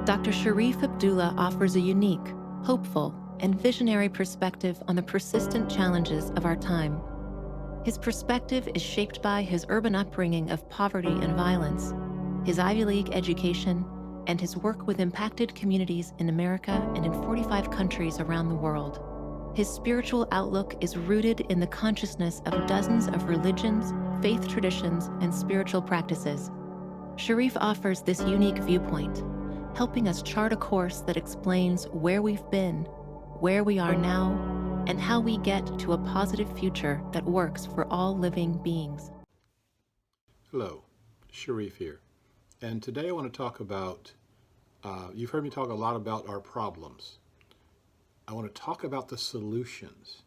Dr. Sharif Abdullah offers a unique, hopeful, and visionary perspective on the persistent challenges of our time. His perspective is shaped by his urban upbringing of poverty and violence, his Ivy League education, and his work with impacted communities in America and in 45 countries around the world. His spiritual outlook is rooted in the consciousness of dozens of religions, faith traditions, and spiritual practices. Sharif offers this unique viewpoint, helping us chart a course that explains where we've been, where we are now, and how we get to a positive future that works for all living beings. Hello, Sharif here. And today I want to talk about, you've heard me talk a lot about our problems. I want to talk about the solutions,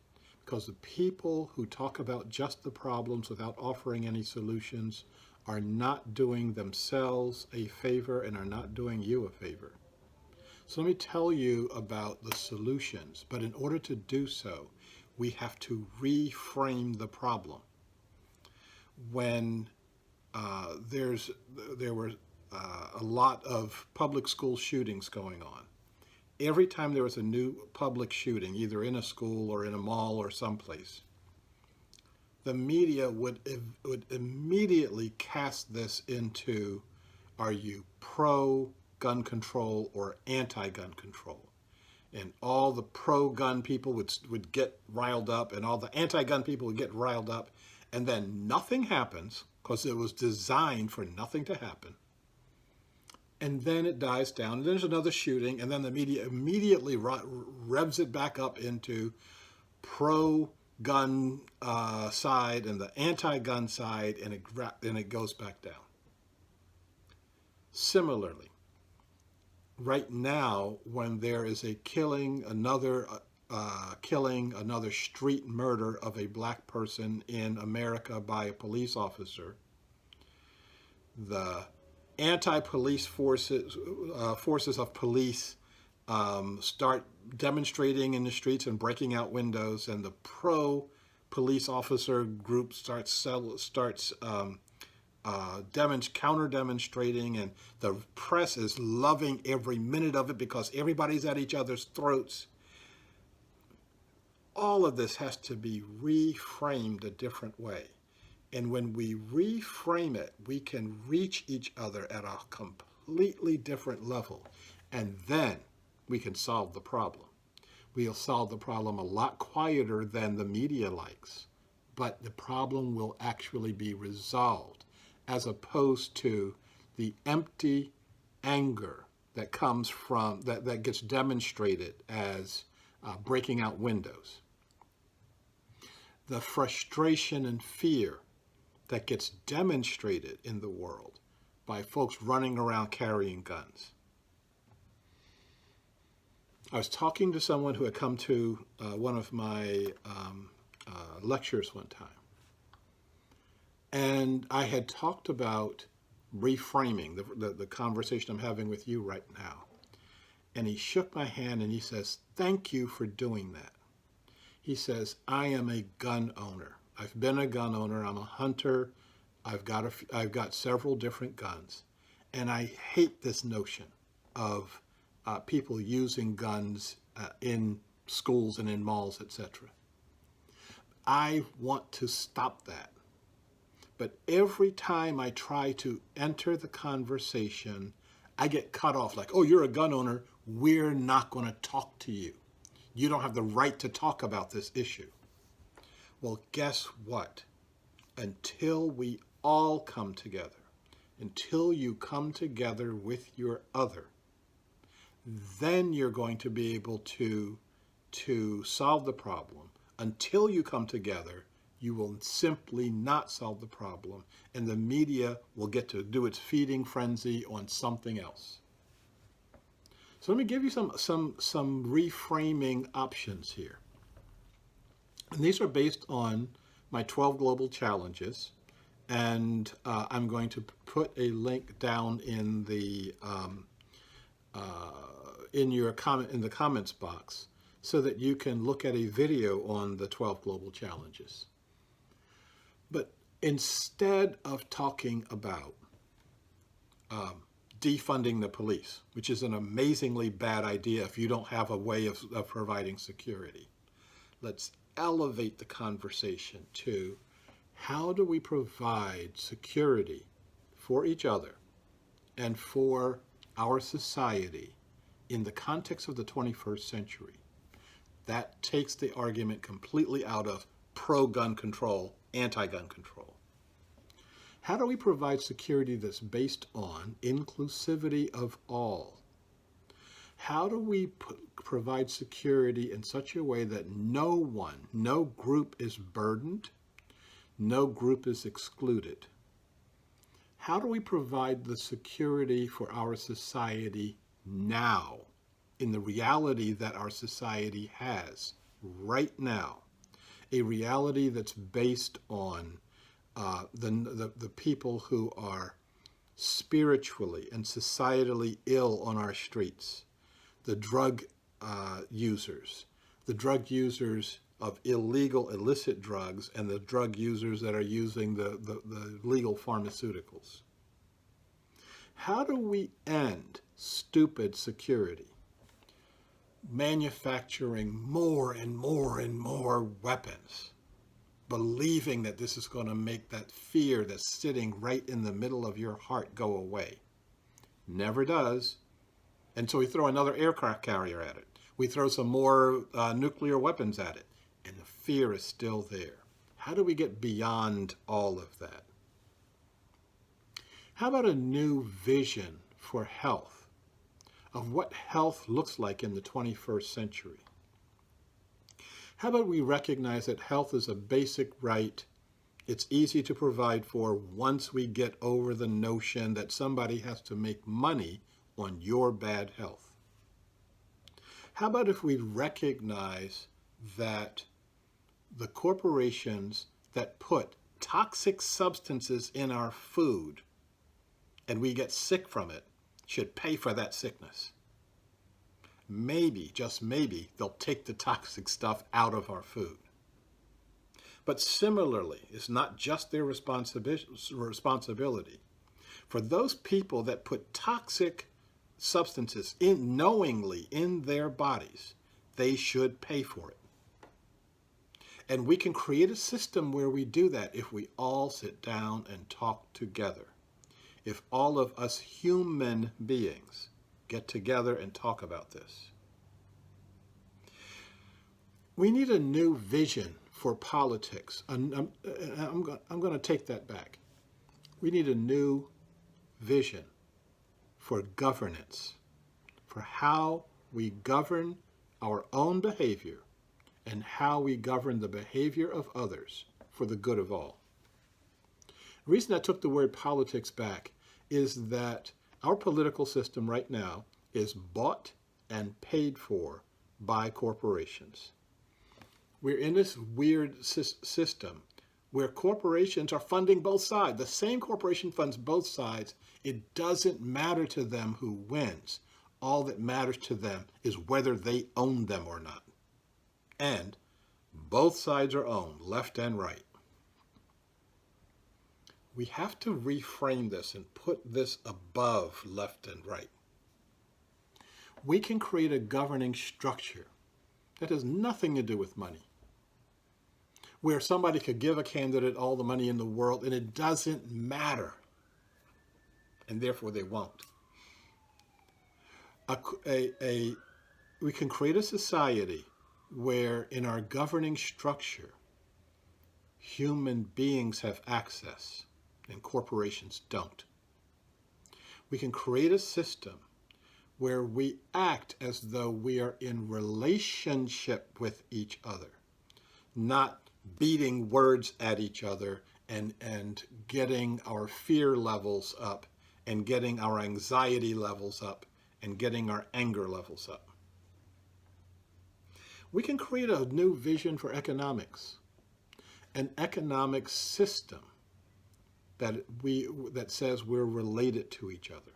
because the people who talk about just the problems without offering any solutions are not doing themselves a favor and are not doing you a favor. So let me tell you about the solutions, but in order to do so, we have to reframe the problem. When there were a lot of public school shootings going on. Every time there was a new public shooting, either in a school or in a mall or someplace, the media would immediately cast this into, are you pro-gun control or anti-gun control? And all the pro-gun people would get riled up, and all the anti-gun people would get riled up, and then nothing happens, because it was designed for nothing to happen. And then it dies down, and there's another shooting, and then the media immediately revs it back up into pro-gun side and the anti-gun side, and it goes back down. Similarly, right now, when there is a killing, another street murder of a black person in America by a police officer, the anti-police forces of police start demonstrating in the streets and breaking out windows, and the pro-police officer group starts counter-demonstrating, and the press is loving every minute of it because everybody's at each other's throats. All of this has to be reframed a different way. And when we reframe it, we can reach each other at a completely different level. And then we can solve the problem. We'll solve the problem a lot quieter than the media likes, but the problem will actually be resolved, as opposed to the empty anger that comes from, that gets demonstrated as breaking out windows. The frustration and fear that gets demonstrated in the world by folks running around carrying guns. I was talking to someone who had come to one of my lectures one time, and I had talked about reframing, the conversation I'm having with you right now. And he shook my hand and he says, "Thank you for doing that." He says, "I am a gun owner. I've been a gun owner. I'm a hunter. I've got several different guns. And I hate this notion of people using guns in schools and in malls, etc. I want to stop that. But every time I try to enter the conversation, I get cut off like, oh, you're a gun owner. We're not going to talk to you. You don't have the right to talk about this issue." Well, guess what? Until we all come together, until you come together with your other, then you're going to be able to solve the problem. Until you come together, you will simply not solve the problem, and the media will get to do its feeding frenzy on something else. So let me give you some reframing options here. And these are based on my 12 global challenges, and I'm going to put a link down in the in the comments box so that you can look at a video on the 12 global challenges. But instead of talking about defunding the police, which is an amazingly bad idea if you don't have a way of providing security. Let's elevate the conversation to how do we provide security for each other and for our society in the context of the 21st century. That takes the argument completely out of pro-gun control, anti-gun control. How do we provide security that's based on inclusivity of all? How do we provide security in such a way that no group is burdened, no group is excluded? How do we provide the security for our society now, in the reality that our society has right now? A reality that's based on the people who are spiritually and societally ill on our streets, the drug users of illegal, illicit drugs, and the drug users that are using the legal pharmaceuticals. How do we end stupid security? Manufacturing more and more and more weapons, believing that this is going to make that fear that's sitting right in the middle of your heart go away. Never does. And so we throw another aircraft carrier at it. We throw some more nuclear weapons at it, and the fear is still there. How do we get beyond all of that? How about a new vision for health, of what health looks like in the 21st century? How about we recognize that health is a basic right? It's easy to provide for once we get over the notion that somebody has to make money on your bad health. How about if we recognize that the corporations that put toxic substances in our food and we get sick from it should pay for that sickness? Maybe, just maybe, they'll take the toxic stuff out of our food. But similarly, it's not just their responsibility. For those people that put toxic substances knowingly in their bodies, they should pay for it. And we can create a system where we do that if we all sit down and talk together. If all of us human beings get together and talk about this. We need a new vision for politics. I'm going to take that back. We need a new vision for governance, for how we govern our own behavior and how we govern the behavior of others for the good of all. The reason I took the word politics back is that our political system right now is bought and paid for by corporations. We're in this weird system where corporations are funding both sides. The same corporation funds both sides. It doesn't matter to them who wins. All that matters to them is whether they own them or not. And both sides are owned, left and right. We have to reframe this and put this above left and right. We can create a governing structure that has nothing to do with money, where somebody could give a candidate all the money in the world and it doesn't matter, and therefore they won't. We can create a society where in our governing structure, human beings have access and corporations don't. We can create a system where we act as though we are in relationship with each other, not beating words at each other and getting our fear levels up and getting our anxiety levels up and getting our anger levels up. We can create a new vision for economics, an economic system that says we're related to each other,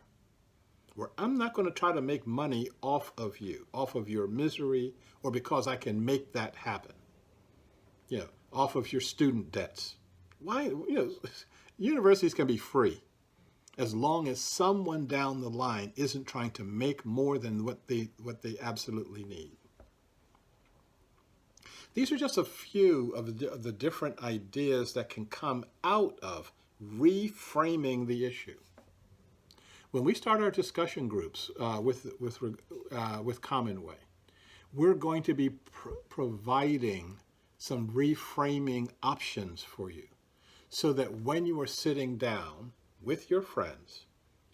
where I'm not going to try to make money off of you, off of your misery, or because I can make that happen, off of your student debts. Why, universities can be free. as long as someone down the line isn't trying to make more than what they absolutely need. These are just a few of the different ideas that can come out of reframing the issue. When we start our discussion groups with Commonway, we're going to be providing some reframing options for you so that when you are sitting down with your friends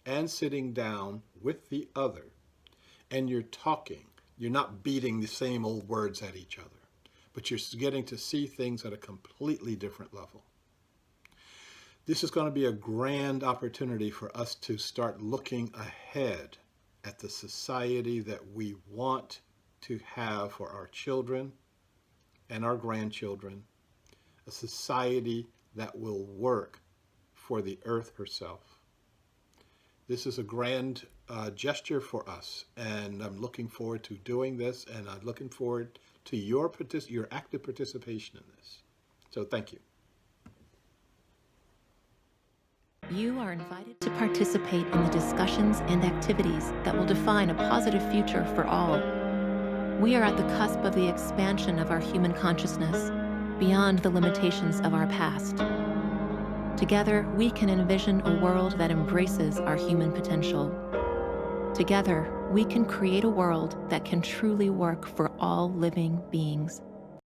and sitting down with the other and you're talking, you're not beating the same old words at each other, but you're getting to see things at a completely different level. This is going to be a grand opportunity for us to start looking ahead at the society that we want to have for our children and our grandchildren, a society that will work for the earth herself. This is a grand gesture for us, and I'm looking forward to doing this, and I'm looking forward to your active participation in this. So thank you. You are invited to participate in the discussions and activities that will define a positive future for all. We are at the cusp of the expansion of our human consciousness, beyond the limitations of our past. Together, we can envision a world that embraces our human potential. Together, we can create a world that can truly work for all living beings.